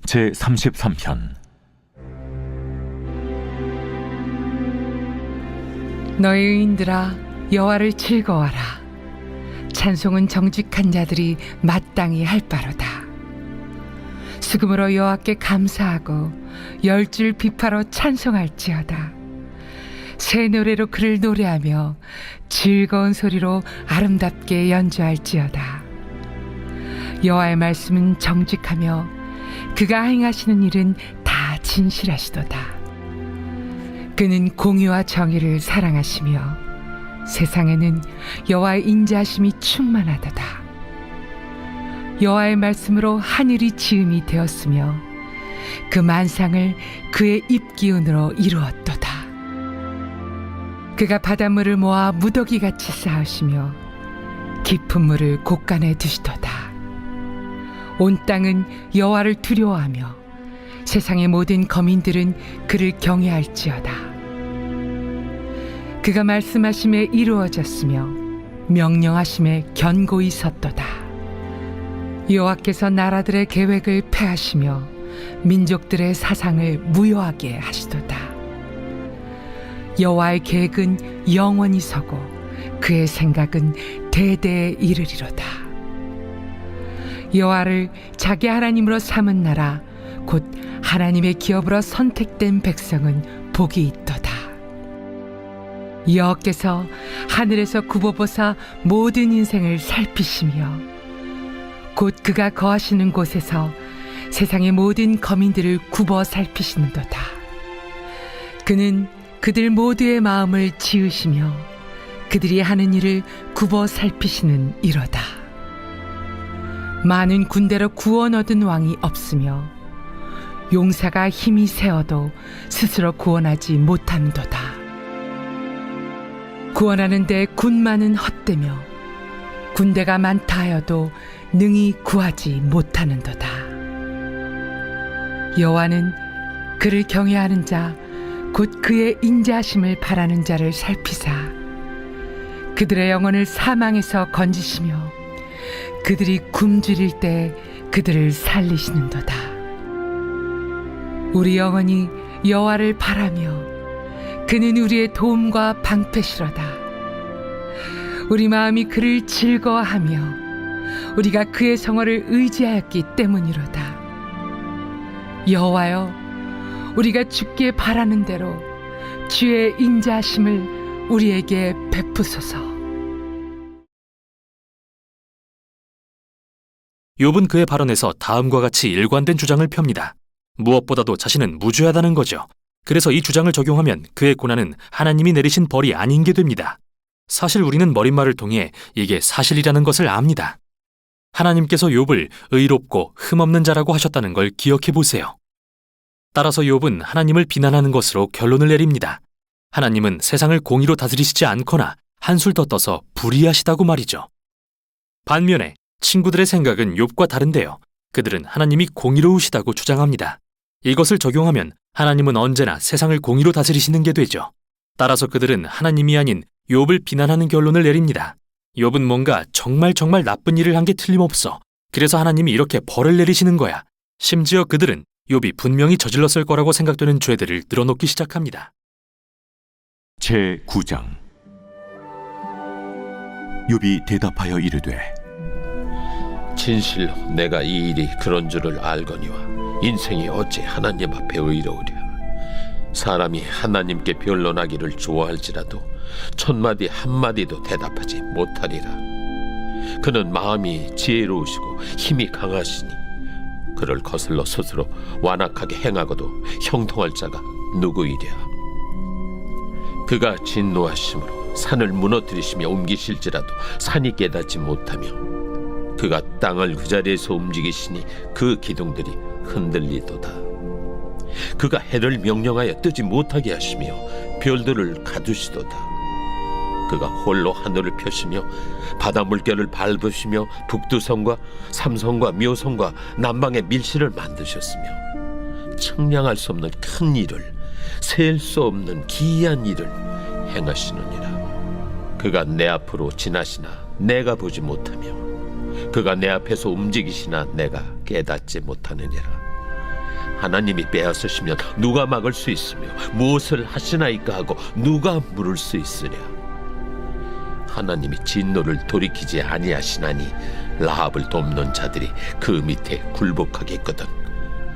제33편. 너희 의인들아, 여호와를 즐거워하라. 찬송은 정직한 자들이 마땅히 할 바로다. 수금으로 여호와께 감사하고 열줄 비파로 찬송할지어다. 새 노래로 그를 노래하며 즐거운 소리로 아름답게 연주할지어다. 여호와의 말씀은 정직하며 그가 행하시는 일은 다 진실하시도다. 그는 공의와 정의를 사랑하시며 세상에는 여호와의 인자하심이 충만하도다. 여호와의 말씀으로 하늘이 지음이 되었으며 그 만상을 그의 입기운으로 이루었도다. 그가 바닷물을 모아 무더기같이 쌓으시며 깊은 물을 곳간에 두시도다. 온 땅은 여호와를 두려워하며 세상의 모든 거민들은 그를 경외할지어다. 그가 말씀하심에 이루어졌으며 명령하심에 견고히 섰도다. 여호와께서 나라들의 계획을 폐하시며 민족들의 사상을 무효하게 하시도다. 여호와의 계획은 영원히 서고 그의 생각은 대대에 이르리로다. 여호와를 자기 하나님으로 삼은 나라 곧 하나님의 기업으로 선택된 백성은 복이 있도다. 여호와께서 하늘에서 굽어보사 모든 인생을 살피시며 곧 그가 거하시는 곳에서 세상의 모든 거민들을 굽어 살피시는도다. 그는 그들 모두의 마음을 지으시며 그들이 하는 일을 굽어 살피시는 이로다. 많은 군대로 구원 얻은 왕이 없으며 용사가 힘이 세어도 스스로 구원하지 못함도다. 구원하는 데 군마는 헛되며 군대가 많다 하여도 능히 구하지 못하는도다. 여호와는 그를 경외하는 자 곧 그의 인자하심을 바라는 자를 살피사 그들의 영혼을 사망에서 건지시며 그들이 굶주릴 때 그들을 살리시는도다. 우리 영혼이 여호와를 바라며 그는 우리의 도움과 방패시로다. 우리 마음이 그를 즐거워하며 우리가 그의 성호를 의지하였기 때문이로다. 여호와여, 우리가 주께 바라는 대로 주의 인자하심을 우리에게 베푸소서. 욥은 그의 발언에서 다음과 같이 일관된 주장을 펴니다. 무엇보다도 자신은 무죄하다는 거죠. 그래서 이 주장을 적용하면 그의 고난은 하나님이 내리신 벌이 아닌 게 됩니다. 사실 우리는 머릿말을 통해 이게 사실이라는 것을 압니다. 하나님께서 욥을 의롭고 흠없는 자라고 하셨다는 걸 기억해 보세요. 따라서 욥은 하나님을 비난하는 것으로 결론을 내립니다. 하나님은 세상을 공의로 다스리시지 않거나 한술 더 떠서 불의하시다고 말이죠. 반면에 친구들의 생각은 욥과 다른데요. 그들은 하나님이 공의로우시다고 주장합니다. 이것을 적용하면 하나님은 언제나 세상을 공의로 다스리시는 게 되죠. 따라서 그들은 하나님이 아닌 욥을 비난하는 결론을 내립니다. 욥은 뭔가 정말 나쁜 일을 한 게 틀림없어. 그래서 하나님이 이렇게 벌을 내리시는 거야. 심지어 그들은 욥이 분명히 저질렀을 거라고 생각되는 죄들을 늘어놓기 시작합니다. 제9장. 욥이 대답하여 이르되 진실로 내가 이 일이 그런 줄을 알거니와 인생이 어찌 하나님 앞에 의로우랴. 사람이 하나님께 변론하기를 좋아할지라도 천마디 한마디도 대답하지 못하리라. 그는 마음이 지혜로우시고 힘이 강하시니 그를 거슬러 스스로 완악하게 행하고도 형통할 자가 누구이랴. 그가 진노하심으로 산을 무너뜨리시며 옮기실지라도 산이 깨닫지 못하며 그가 땅을 그 자리에서 움직이시니 그 기둥들이 흔들리도다. 그가 해를 명령하여 뜨지 못하게 하시며 별들을 가두시도다. 그가 홀로 하늘을 펴시며 바다 물결을 밟으시며 북두성과 삼성과 묘성과 남방의 밀실을 만드셨으며 측량할 수 없는 큰 일을 셀 수 없는 기이한 일을 행하시느니라. 그가 내 앞으로 지나시나 내가 보지 못하며 그가 내 앞에서 움직이시나 내가 깨닫지 못하느니라. 하나님이 빼앗으시면 누가 막을 수 있으며 무엇을 하시나이까 하고 누가 물을 수 있으랴. 하나님이 진노를 돌이키지 아니하시나니 라합을 돕는 자들이 그 밑에 굴복하겠거든.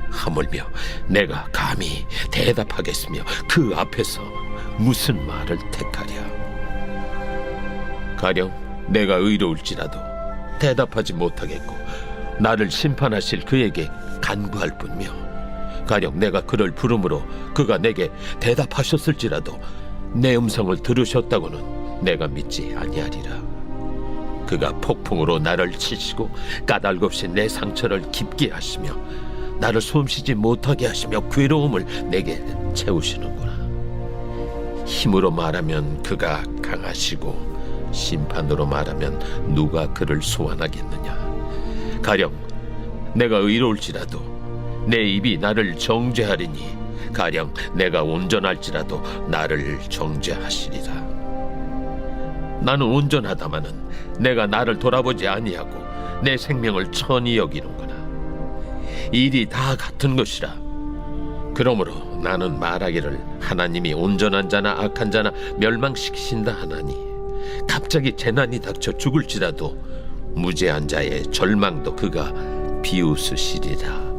하물며 내가 감히 대답하겠으며 그 앞에서 무슨 말을 택하랴. 가령 내가 의로울지라도 대답하지 못하겠고 나를 심판하실 그에게 간구할 뿐이며, 가령 내가 그를 부름으로 그가 내게 대답하셨을지라도 내 음성을 들으셨다고는 내가 믿지 아니하리라. 그가 폭풍으로 나를 치시고 까닭없이 내 상처를 깊게 하시며 나를 숨쉬지 못하게 하시며 괴로움을 내게 채우시는구나. 힘으로 말하면 그가 강하시고 심판으로 말하면 누가 그를 소환하겠느냐. 가령 내가 의로울지라도 내 입이 나를 정죄하리니 가령 내가 온전할지라도 나를 정죄하시리라. 나는 온전하다마는 내가 나를 돌아보지 아니하고 내 생명을 천히 여기는구나. 일이 다 같은 것이라. 그러므로 나는 말하기를 하나님이 온전한 자나 악한 자나 멸망시키신다 하나니 갑자기 재난이 닥쳐 죽을지라도 무죄한 자의 절망도 그가 비웃으시리라.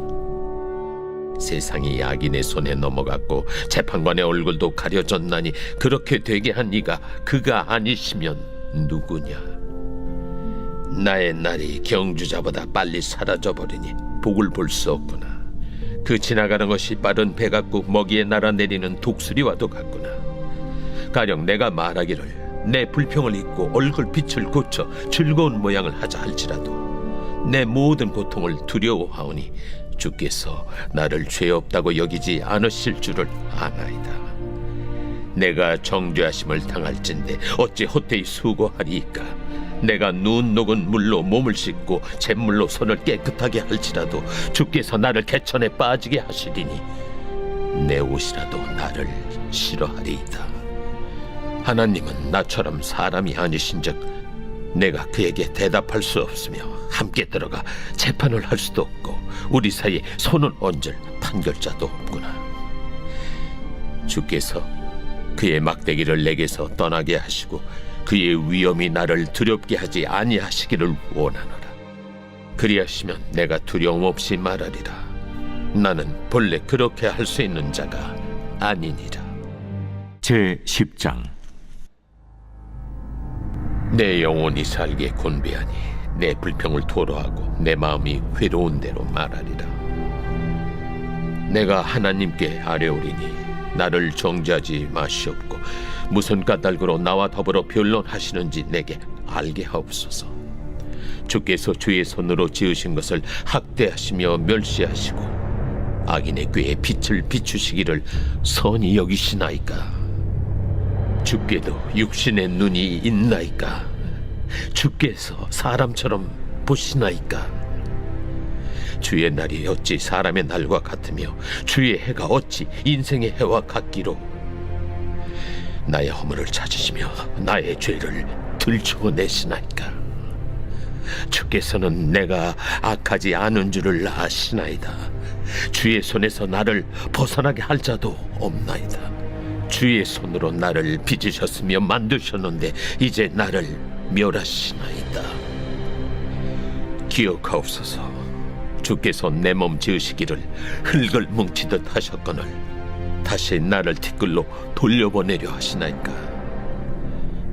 세상이 악인의 손에 넘어갔고 재판관의 얼굴도 가려졌나니 그렇게 되게 한 이가 그가 아니시면 누구냐. 나의 날이 경주자보다 빨리 사라져버리니 복을 볼 수 없구나. 그 지나가는 것이 빠른 배 같고 먹이에 날아내리는 독수리와도 같구나. 가령 내가 말하기를 내 불평을 잊고 얼굴빛을 고쳐 즐거운 모양을 하자 할지라도 내 모든 고통을 두려워하오니 주께서 나를 죄 없다고 여기지 않으실 줄을 아나이다. 내가 정죄하심을 당할진대 어찌 헛되이 수고하리이까. 내가 눈 녹은 물로 몸을 씻고 잿물로 손을 깨끗하게 할지라도 주께서 나를 개천에 빠지게 하시리니 내 옷이라도 나를 싫어하리이다. 하나님은 나처럼 사람이 아니신즉 내가 그에게 대답할 수 없으며 함께 들어가 재판을 할 수도 없고 우리 사이에 손을 얹을 판결자도 없구나. 주께서 그의 막대기를 내게서 떠나게 하시고 그의 위엄이 나를 두렵게 하지 아니하시기를 원하노라. 그리하시면 내가 두려움 없이 말하리라. 나는 본래 그렇게 할 수 있는 자가 아니니라. 제10장 내 영혼이 살게 곤배하니 내 불평을 토로하고 내 마음이 괴로운 대로 말하리라. 내가 하나님께 아뢰오리니 나를 정죄하지 마시옵고 무슨 까닭으로 나와 더불어 변론하시는지 내게 알게 하옵소서. 주께서 주의 손으로 지으신 것을 학대하시며 멸시하시고 악인의 꾀에 빛을 비추시기를 선히 여기시나이까. 주께도 육신의 눈이 있나이까. 주께서 사람처럼 보시나이까. 주의 날이 어찌 사람의 날과 같으며 주의 해가 어찌 인생의 해와 같기로. 나의 허물을 찾으시며 나의 죄를 들춰내시나이까. 주께서는 내가 악하지 않은 줄을 아시나이다. 주의 손에서 나를 벗어나게 할 자도 없나이다. 주의 손으로 나를 빚으셨으며 만드셨는데 이제 나를 멸하시나이다. 기억하옵소서. 주께서 내 몸 지으시기를 흙을 뭉치듯 하셨거늘 다시 나를 티끌로 돌려보내려 하시나이까.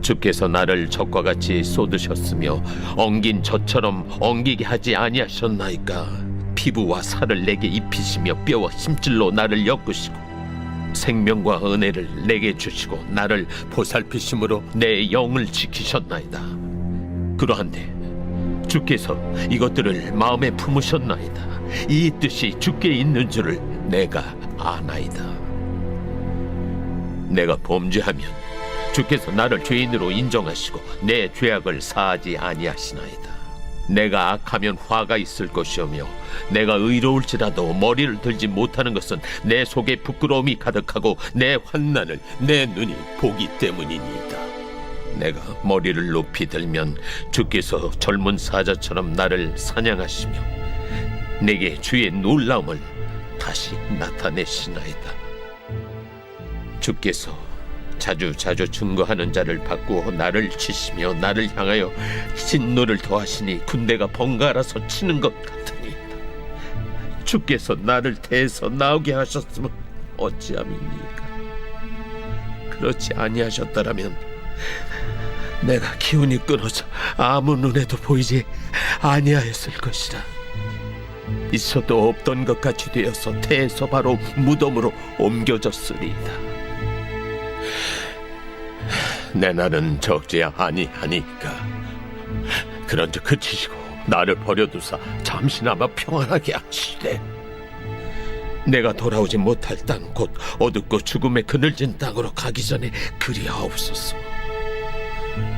주께서 나를 젖과 같이 쏟으셨으며 엉긴 젖처럼 엉기게 하지 아니하셨나이까. 피부와 살을 내게 입히시며 뼈와 힘줄로 나를 엮으시고 생명과 은혜를 내게 주시고 나를 보살피심으로 내 영을 지키셨나이다. 그러한데 주께서 이것들을 마음에 품으셨나이다. 이 뜻이 주께 있는 줄을 내가 아나이다. 내가 범죄하면 주께서 나를 죄인으로 인정하시고 내 죄악을 사하지 아니하시나이다. 내가 악하면 화가 있을 것이오며 내가 의로울지라도 머리를 들지 못하는 것은 내 속에 부끄러움이 가득하고 내 환난을 내 눈이 보기 때문이니이다. 내가 머리를 높이 들면 주께서 젊은 사자처럼 나를 사냥하시며 내게 주의 놀라움을 다시 나타내시나이다. 주께서 자주 증거하는 자를 바꾸어 나를 치시며 나를 향하여 진노를 더하시니 군대가 번갈아서 치는 것 같으니이다. 주께서 나를 대해서 나오게 하셨으면 어찌함이니까. 그렇지 아니하셨더라면 내가 기운이 끊어져 아무 눈에도 보이지 아니하였을 것이라. 있어도 없던 것 같이 되어서 태에서 바로 무덤으로 옮겨졌으리이다. 내 날은 적지 아니하니까 그런즉 그치시고 나를 버려두사 잠시나마 평안하게 하시되 내가 돌아오지 못할 땅 곧 어둡고 죽음의 그늘진 땅으로 가기 전에 그리하옵소서.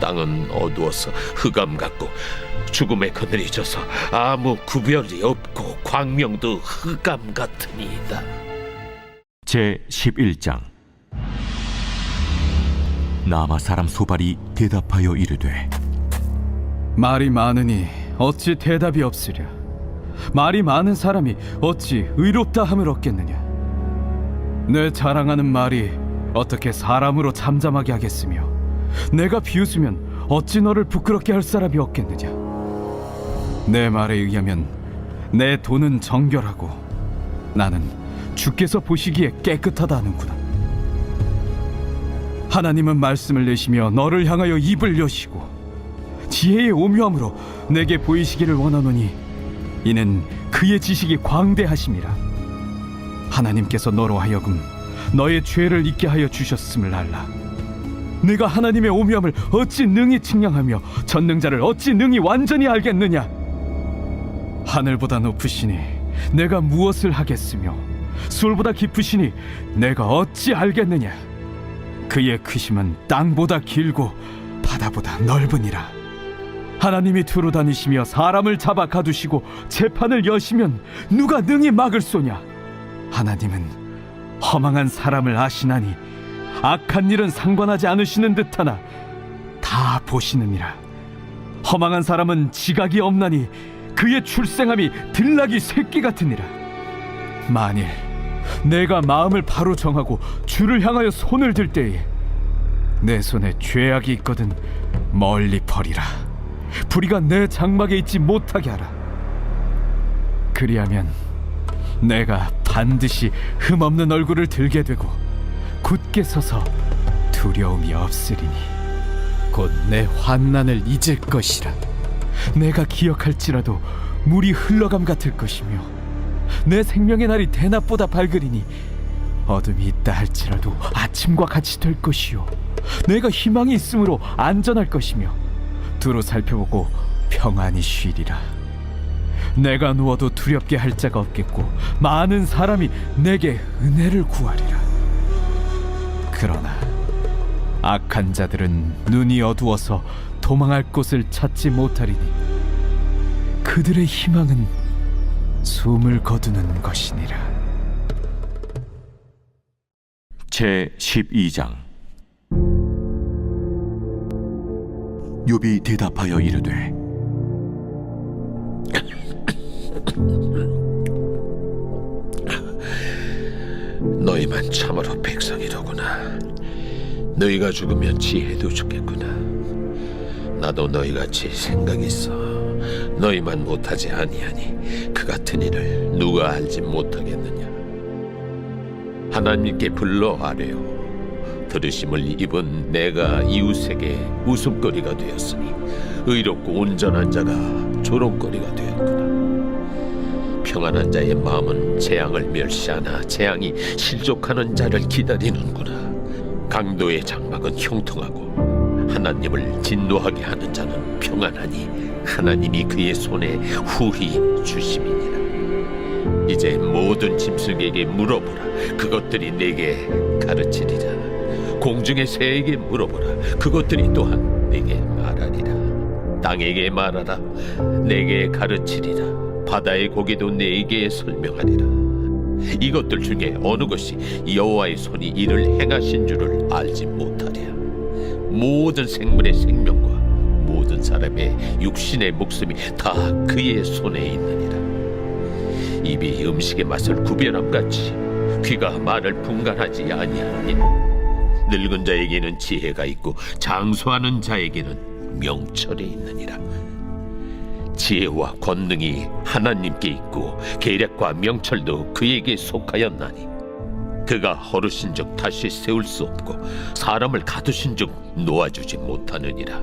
땅은 어두워서 흑암 같고 죽음의 그늘이 져서 아무 구별이 없고 광명도 흑암 같으니이다. 제11장. 나마 사람 소발이 대답하여 이르되 말이 많으니 어찌 대답이 없으랴. 말이 많은 사람이 어찌 의롭다 함을 얻겠느냐. 내 자랑하는 말이 어떻게 사람으로 잠잠하게 하겠으며 내가 비웃으면 어찌 너를 부끄럽게 할 사람이 없겠느냐. 내 말에 의하면 내 돈은 정결하고 나는 주께서 보시기에 깨끗하다 하는구나. 하나님은 말씀을 내시며 너를 향하여 입을 여시고 지혜의 오묘함으로 내게 보이시기를 원하노니 이는 그의 지식이 광대하심이라. 하나님께서 너로 하여금 너의 죄를 잊게 하여 주셨음을 알라. 내가 하나님의 오묘함을 어찌 능히 측량하며 전능자를 어찌 능히 완전히 알겠느냐. 하늘보다 높으시니 내가 무엇을 하겠으며 수월보다 깊으시니 내가 어찌 알겠느냐. 그의 크심은 땅보다 길고 바다보다 넓으니라. 하나님이 두루 다니시며 사람을 잡아 가두시고 재판을 여시면 누가 능히 막을 소냐. 하나님은 허망한 사람을 아시나니 악한 일은 상관하지 않으시는 듯하나 다 보시느니라. 허망한 사람은 지각이 없나니 그의 출생함이 들나귀 새끼 같으니라. 만일 내가 마음을 바로 정하고 주를 향하여 손을 들 때에 내 손에 죄악이 있거든 멀리 버리라. 불의가 내 장막에 있지 못하게 하라. 그리하면 내가 반드시 흠없는 얼굴을 들게 되고 굳게 서서 두려움이 없으리니 곧 내 환난을 잊을 것이라. 내가 기억할지라도 물이 흘러감 같을 것이며 내 생명의 날이 대낮보다 밝으리니 어둠이 있다 할지라도 아침과 같이 될 것이요 내가 희망이 있으므로 안전할 것이며 두루 살펴보고 평안히 쉬리라. 내가 누워도 두렵게 할 자가 없겠고 많은 사람이 내게 은혜를 구하리라. 그러나 악한 자들은 눈이 어두워서 도망할 곳을 찾지 못하리니 그들의 희망은 숨을 거두는 것이니라. 제12장. 욥이 대답하여 이르되 너희만 참으로 백성이로구나. 너희가 죽으면 지혜도 죽겠구나. 나도 너희같이 생각이 있어 너희만 못하지 아니하니 그 같은 일을 누가 알지 못하겠느냐. 하나님께 불러 아뢰어 들으심을 입은 내가 이웃에게 웃음거리가 되었으니 의롭고 온전한 자가 조롱거리가 되었구나. 평안한 자의 마음은 재앙을 멸시하나 재앙이 실족하는 자를 기다리는구나. 강도의 장막은 형통하고 하나님을 진노하게 하는 자는 평안하니 하나님이 그의 손에 후히 주심이니라. 이제 모든 짐승에게 물어보라. 그것들이 내게 가르치리라. 공중의 새에게 물어보라. 그것들이 또한 내게 말하리라. 땅에게 말하라. 내게 가르치리라. 바다의 고기도 내게 설명하리라. 이것들 중에 어느 것이 여호와의 손이 이를 행하신 줄을 알지 못하랴. 모든 생물의 생명과 모든 사람의 육신의 목숨이 다 그의 손에 있느니라. 입이 음식의 맛을 구별함같이 귀가 말을 분간하지 아니하니 늙은 자에게는 지혜가 있고 장수하는 자에게는 명철이 있느니라. 지혜와 권능이 하나님께 있고 계략과 명철도 그에게 속하였나니 그가 허르신즉 다시 세울 수 없고 사람을 가두신즉 놓아주지 못하느니라.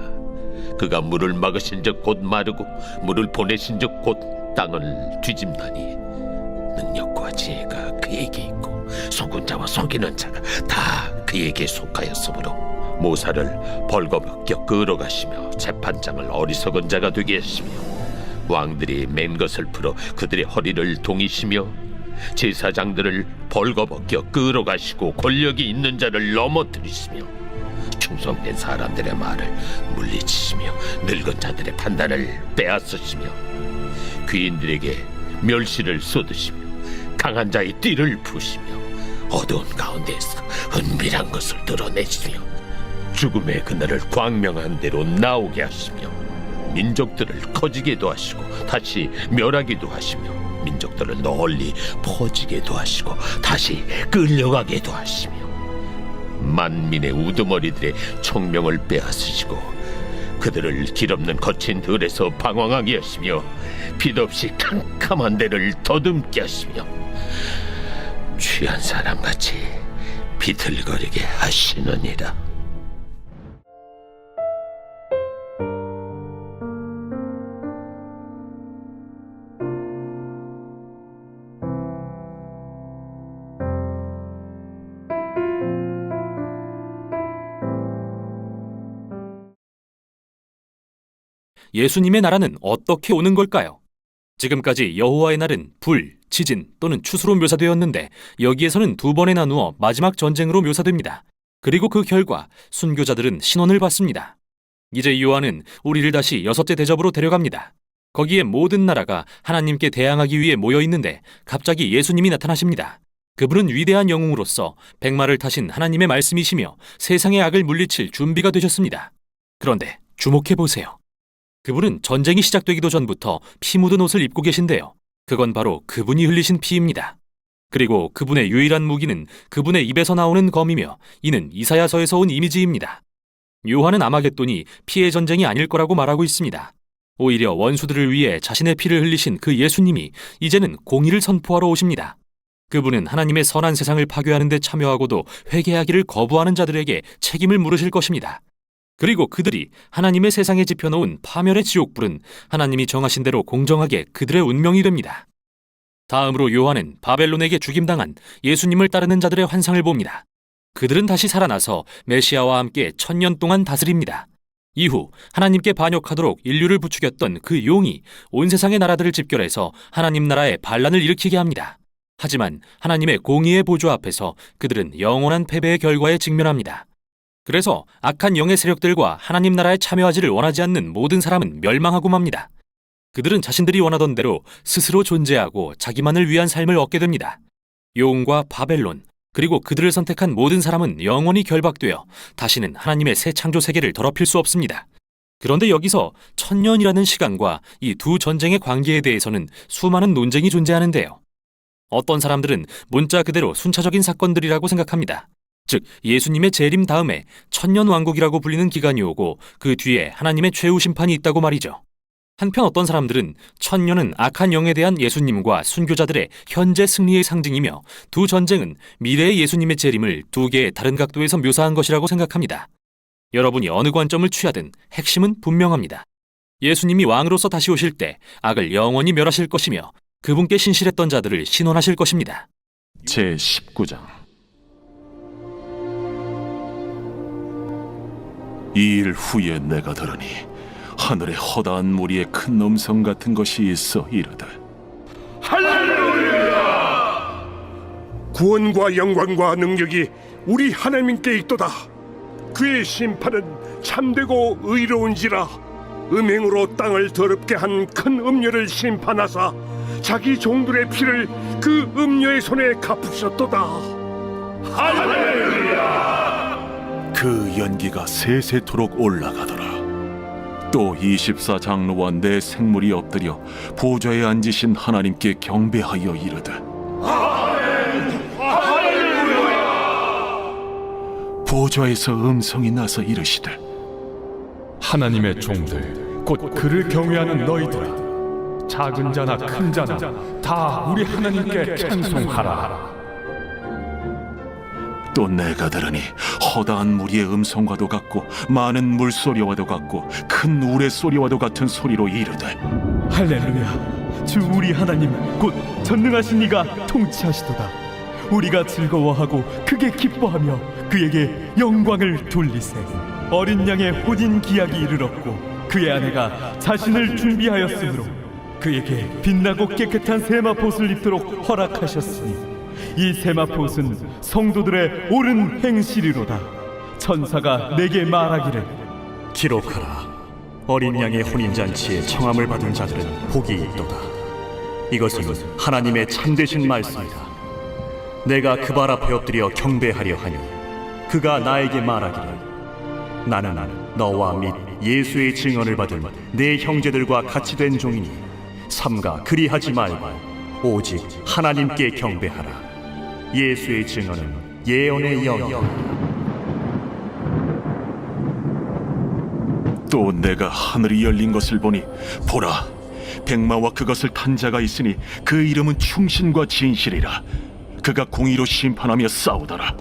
그가 물을 막으신즉 곧 마르고 물을 보내신즉 곧 땅을 뒤집나니 능력과 지혜가 그에게 있고 속은 자와 속이는 자가 다 그에게 속하였으므로 모사를 벌거벗겨 끌어가시며 재판장을 어리석은 자가 되게 하시며 왕들이 맨 것을 풀어 그들의 허리를 동이시며 제사장들을 벌거벗겨 끌어가시고 권력이 있는 자를 넘어뜨리시며 충성된 사람들의 말을 물리치시며 늙은 자들의 판단을 빼앗으시며 귀인들에게 멸시를 쏟으시며 강한 자의 띠를 부시며 어두운 가운데에서 은밀한 것을 드러내시며 죽음의 그날을 광명한 대로 나오게 하시며 민족들을 커지게도 하시고 다시 멸하기도 하시며 민족들을 널리 퍼지게도 하시고 다시 끌려가게도 하시며 만민의 우두머리들의 총명을 빼앗으시고 그들을 길없는 거친 들에서 방황하게 하시며 빛없이 캄캄한 데를 더듬게 하시며 취한 사람같이 비틀거리게 하시느니라. 예수님의 나라는 어떻게 오는 걸까요? 지금까지 여호와의 날은 불, 지진 또는 추수로 묘사되었는데 여기에서는 두 번에 나누어 마지막 전쟁으로 묘사됩니다. 그리고 그 결과 순교자들은 신원을 받습니다. 이제 요한은 우리를 다시 여섯째 대접으로 데려갑니다. 거기에 모든 나라가 하나님께 대항하기 위해 모여 있는데 갑자기 예수님이 나타나십니다. 그분은 위대한 영웅으로서 백마를 타신 하나님의 말씀이시며 세상의 악을 물리칠 준비가 되셨습니다. 그런데 주목해 보세요. 그분은 전쟁이 시작되기도 전부터 피 묻은 옷을 입고 계신데요. 그건 바로 그분이 흘리신 피입니다. 그리고 그분의 유일한 무기는 그분의 입에서 나오는 검이며 이는 이사야서에서 온 이미지입니다. 요한은 아마겟돈이 피의 전쟁이 아닐 거라고 말하고 있습니다. 오히려 원수들을 위해 자신의 피를 흘리신 그 예수님이 이제는 공의를 선포하러 오십니다. 그분은 하나님의 선한 세상을 파괴하는 데 참여하고도 회개하기를 거부하는 자들에게 책임을 물으실 것입니다. 그리고 그들이 하나님의 세상에 지펴놓은 파멸의 지옥불은 하나님이 정하신 대로 공정하게 그들의 운명이 됩니다. 다음으로 요한은 바벨론에게 죽임당한 예수님을 따르는 자들의 환상을 봅니다. 그들은 다시 살아나서 메시아와 함께 1000년 동안 다스립니다. 이후 하나님께 반역하도록 인류를 부추겼던 그 용이 온 세상의 나라들을 집결해서 하나님 나라에 반란을 일으키게 합니다. 하지만 하나님의 공의의 보좌 앞에서 그들은 영원한 패배의 결과에 직면합니다. 그래서 악한 영의 세력들과 하나님 나라에 참여하지를 원하지 않는 모든 사람은 멸망하고 맙니다. 그들은 자신들이 원하던 대로 스스로 존재하고 자기만을 위한 삶을 얻게 됩니다. 용과 바벨론, 그리고 그들을 선택한 모든 사람은 영원히 결박되어 다시는 하나님의 새 창조 세계를 더럽힐 수 없습니다. 그런데 여기서 1000년이라는 시간과 이 두 전쟁의 관계에 대해서는 수많은 논쟁이 존재하는데요. 어떤 사람들은 문자 그대로 순차적인 사건들이라고 생각합니다. 즉 예수님의 재림 다음에 1000년 왕국이라고 불리는 기간이 오고 그 뒤에 하나님의 최후 심판이 있다고 말이죠. 한편 어떤 사람들은 1000년은 악한 영에 대한 예수님과 순교자들의 현재 승리의 상징이며 두 전쟁은 미래의 예수님의 재림을 두 개의 다른 각도에서 묘사한 것이라고 생각합니다. 여러분이 어느 관점을 취하든 핵심은 분명합니다. 예수님이 왕으로서 다시 오실 때 악을 영원히 멸하실 것이며 그분께 신실했던 자들을 신원하실 것입니다. 제19장 이 일 후에 내가 들으니 하늘에 허다한 무리의 큰 음성 같은 것이 있어 이르되 할렐루야! 구원과 영광과 능력이 우리 하나님께 있도다. 그의 심판은 참되고 의로운지라. 음행으로 땅을 더럽게 한 큰 음녀를 심판하사 자기 종들의 피를 그 음녀의 손에 갚으셨도다. 할렐루야! 그 연기가 세세토록 올라가더라. 또 또 24장로와 내 생물이 엎드려 보좌에 앉으신 하나님께 경배하여 이르되 보좌에서 음성이 나서 이르시되 하나님의 종들 곧 그를 경외하는 너희들아, 작은 자나 큰 자나 다 우리 하나님께 찬송하라. 또 내가 들으니 허다한 무리의 음성과도 같고 많은 물소리와도 같고 큰 우레 소리와도 같은 소리로 이르되 할렐루야. 주 우리 하나님 곧 전능하신 이가 통치하시도다. 우리가 즐거워하고 크게 기뻐하며 그에게 영광을 돌리세. 어린 양의 혼인 기약이 이르렀고 그의 아내가 자신을 준비하였으므로 그에게 빛나고 깨끗한 세마포옷을 입도록 허락하셨으니 이 세마포옷은 성도들의 옳은 행실이로다. 천사가 내게 말하기를 기록하라. 어린 양의 혼인잔치에 청함을 받은 자들은 복이 있도다. 이것은 하나님의 참되신 말씀이다. 내가 그 발 앞에 엎드려 경배하려 하니 그가 나에게 말하기를 나는 너와 및 예수의 증언을 받은 내 형제들과 같이 된 종이니 삼가 그리하지 말고 오직 하나님께 경배하라. 예수의 증언은 예언의 영이다. 또 내가 하늘이 열린 것을 보니 보라, 백마와 그것을 탄 자가 있으니 그 이름은 충신과 진실이라. 그가 공의로 심판하며 싸우더라.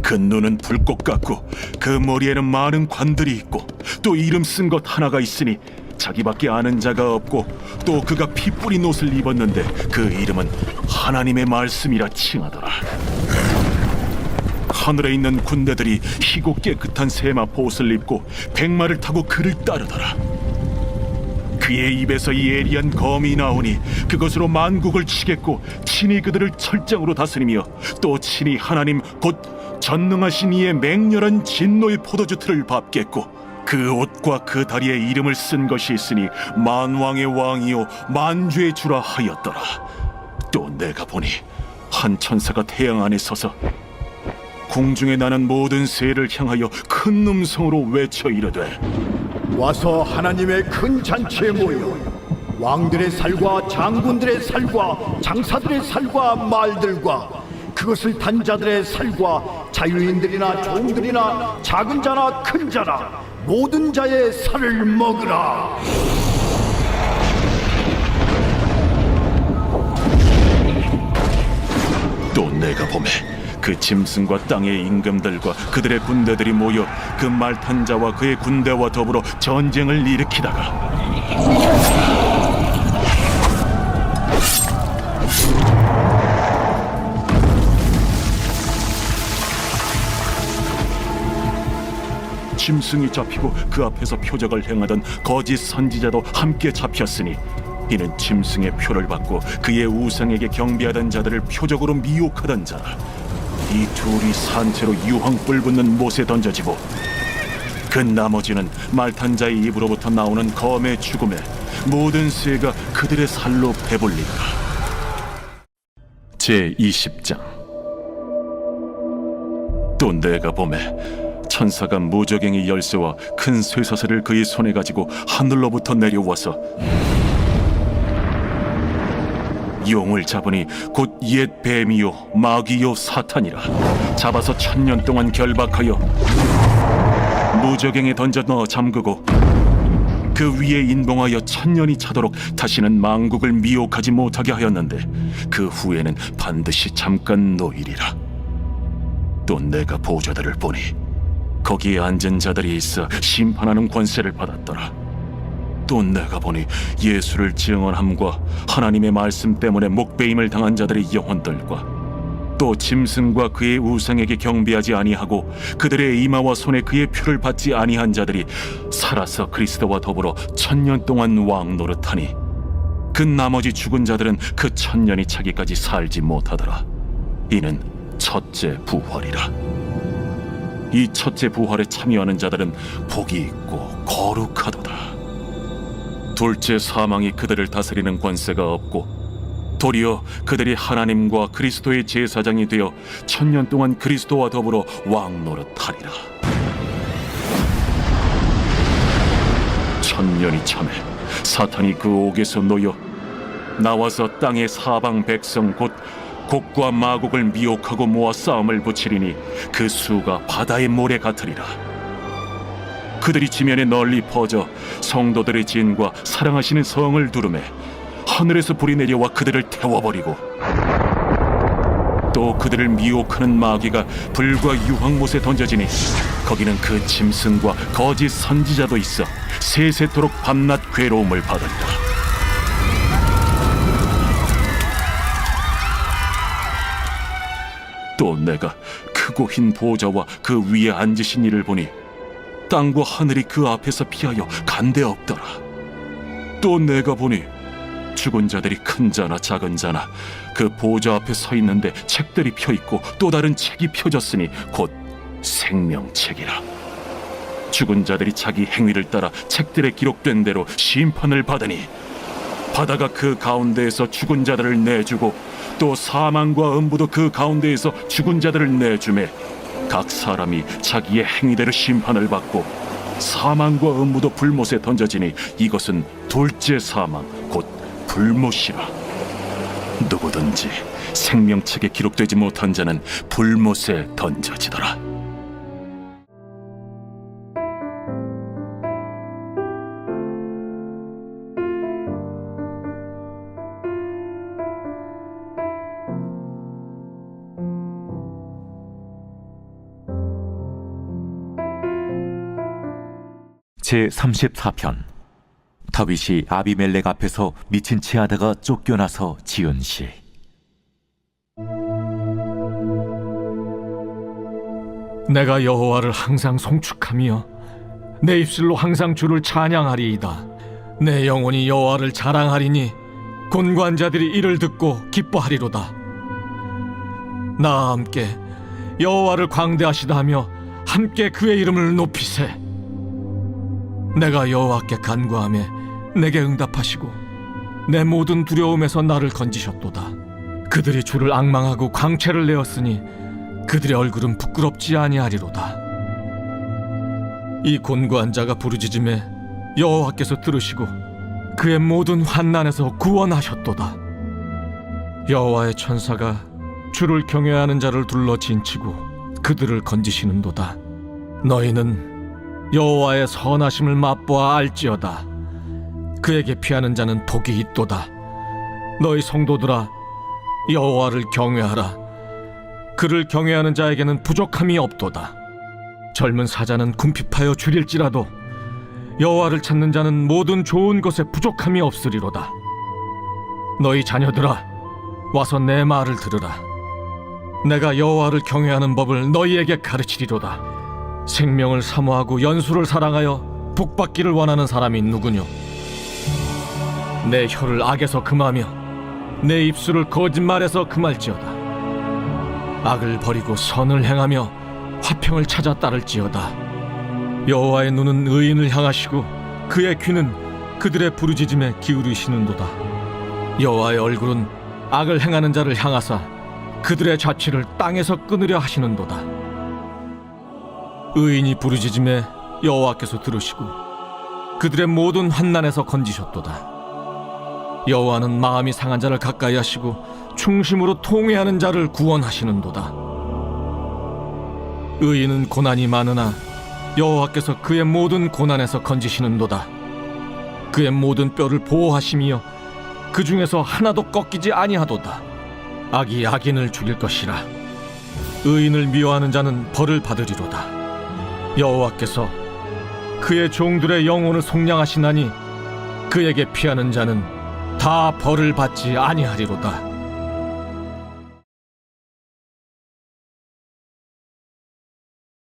그 눈은 불꽃 같고 그 머리에는 많은 관들이 있고 또 이름 쓴 것 하나가 있으니 자기밖에 아는 자가 없고 또 그가 피 뿌린 옷을 입었는데 그 이름은 하나님의 말씀이라 칭하더라. 하늘에 있는 군대들이 희고 깨끗한 세마포 옷을 입고 백마를 타고 그를 따르더라. 그의 입에서 예리한 검이 나오니 그것으로 만국을 치겠고 친히 그들을 철장으로 다스리며 또 친히 하나님 곧 전능하신 이의 맹렬한 진노의 포도주 틀을 밟겠고 그 옷과 그 다리에 이름을 쓴 것이 있으니 만왕의 왕이요 만주의 주라 하였더라. 또 내가 보니 한 천사가 태양 안에 서서 공중에 나는 모든 새를 향하여 큰 음성으로 외쳐 이르되 와서 하나님의 큰 잔치에 모여 왕들의 살과 장군들의 살과 장사들의 살과 말들과 그것을 탄 자들의 살과 자유인들이나 종들이나 작은 자나 큰 자나 모든 자의 살을 먹으라. 또 내가 보매 그 짐승과 땅의 임금들과 그들의 군대들이 모여 그 말 탄 자와 그의 군대와 더불어 전쟁을 일으키다가 짐승이 잡히고 그 앞에서 표적을 행하던 거짓 선지자도 함께 잡혔으니 이는 짐승의 표를 받고 그의 우상에게 경배하던 자들을 표적으로 미혹하던 자라. 이 둘이 산채로 유황불 붙는 못에 던져지고 그 나머지는 말탄 자의 입으로부터 나오는 검의 죽음에 모든 새가 그들의 살로 배불리더라. 제20장. 또 내가 보매 천사가 무저갱이 열쇠와 큰 쇠사슬을 그의 손에 가지고 하늘로부터 내려와서 용을 잡으니 곧 옛 뱀이요 마귀요 사탄이라. 잡아서 1000년 동안 결박하여 무저갱에 던져 넣어 잠그고 그 위에 인봉하여 1000년이 차도록 다시는 만국을 미혹하지 못하게 하였는데 그 후에는 반드시 잠깐 노이리라. 또 내가 보좌들을 보니 거기에 앉은 자들이 있어 심판하는 권세를 받았더라. 또 내가 보니 예수를 증언함과 하나님의 말씀 때문에 목배임을 당한 자들의 영혼들과 또 짐승과 그의 우상에게 경배하지 아니하고 그들의 이마와 손에 그의 표를 받지 아니한 자들이 살아서 그리스도와 더불어 1000년 동안 왕 노릇하니 그 나머지 죽은 자들은 그 1000년이 차기까지 살지 못하더라. 이는 첫째 부활이라. 이 첫째 부활에 참여하는 자들은 복이 있고 거룩하도다. 둘째 사망이 그들을 다스리는 권세가 없고 도리어 그들이 하나님과 그리스도의 제사장이 되어 1000년 동안 그리스도와 더불어 왕 노릇하리라. 천년이 참에 사탄이 그 옥에서 놓여 나와서 땅의 사방 백성 곧 곡과 마곡을 미혹하고 모아 싸움을 붙이리니 그 수가 바다의 모래 같으리라. 그들이 지면에 널리 퍼져 성도들의 진과 사랑하시는 성을 두르매 하늘에서 불이 내려와 그들을 태워버리고 또 그들을 미혹하는 마귀가 불과 유황못에 던져지니 거기는 그 짐승과 거짓 선지자도 있어 세세토록 밤낮 괴로움을 받으리라. 또 내가 크고 흰 보좌와 그 위에 앉으신 이를 보니 땅과 하늘이 그 앞에서 피하여 간데 없더라. 또 내가 보니 죽은 자들이 큰 자나 작은 자나 그 보좌 앞에 서 있는데 책들이 펴 있고 또 다른 책이 펴졌으니 곧 생명책이라. 죽은 자들이 자기 행위를 따라 책들에 기록된 대로 심판을 받으니 바다가 그 가운데에서 죽은 자들을 내주고 또 사망과 음부도 그 가운데에서 죽은 자들을 내주매 각 사람이 자기의 행위대로 심판을 받고 사망과 음부도 불못에 던져지니 이것은 둘째 사망 곧 불못이라. 누구든지 생명책에 기록되지 못한 자는 불못에 던져지더라. 제34편. 다윗이 아비멜렉 앞에서 미친 채 하다가 쫓겨나서 지은 시. 내가 여호와를 항상 송축하며 내 입술로 항상 주를 찬양하리이다. 내 영혼이 여호와를 자랑하리니 곤고한자들이 이를 듣고 기뻐하리로다. 나와 함께 여호와를 광대하시다 하며 함께 그의 이름을 높이세. 내가 여호와께 간구하며 내게 응답하시고 내 모든 두려움에서 나를 건지셨도다. 그들이 주를 앙망하고 광채를 내었으니 그들의 얼굴은 부끄럽지 아니하리로다. 이 곤고한 자가 부르짖음에 여호와께서 들으시고 그의 모든 환난에서 구원하셨도다. 여호와의 천사가 주를 경외하는 자를 둘러 진치고 그들을 건지시는도다. 너희는 여호와의 선하심을 맛보아 알지어다. 그에게 피하는 자는 복이 있도다. 너희 성도들아, 여호와를 경외하라. 그를 경외하는 자에게는 부족함이 없도다. 젊은 사자는 궁핍하여 줄일지라도 여호와를 찾는 자는 모든 좋은 것에 부족함이 없으리로다. 너희 자녀들아, 와서 내 말을 들으라. 내가 여호와를 경외하는 법을 너희에게 가르치리로다. 생명을 사모하고 연수를 사랑하여 복받기를 원하는 사람이 누구뇨? 내 혀를 악에서 금하며 내 입술을 거짓말에서 금할지어다. 악을 버리고 선을 행하며 화평을 찾아 따를지어다. 여호와의 눈은 의인을 향하시고 그의 귀는 그들의 부르짖음에 기울이시는도다. 여호와의 얼굴은 악을 행하는 자를 향하사 그들의 자취를 땅에서 끊으려 하시는도다. 의인이 부르짖음에 여호와께서 들으시고 그들의 모든 환난에서 건지셨도다. 여호와는 마음이 상한 자를 가까이 하시고 충심으로 통회하는 자를 구원하시는도다. 의인은 고난이 많으나 여호와께서 그의 모든 고난에서 건지시는도다. 그의 모든 뼈를 보호하시며 그 중에서 하나도 꺾이지 아니하도다. 악이 악인을 죽일 것이라. 의인을 미워하는 자는 벌을 받으리로다. 여호와께서 그의 종들의 영혼을 속량하시나니 그에게 피하는 자는 다 벌을 받지 아니하리로다.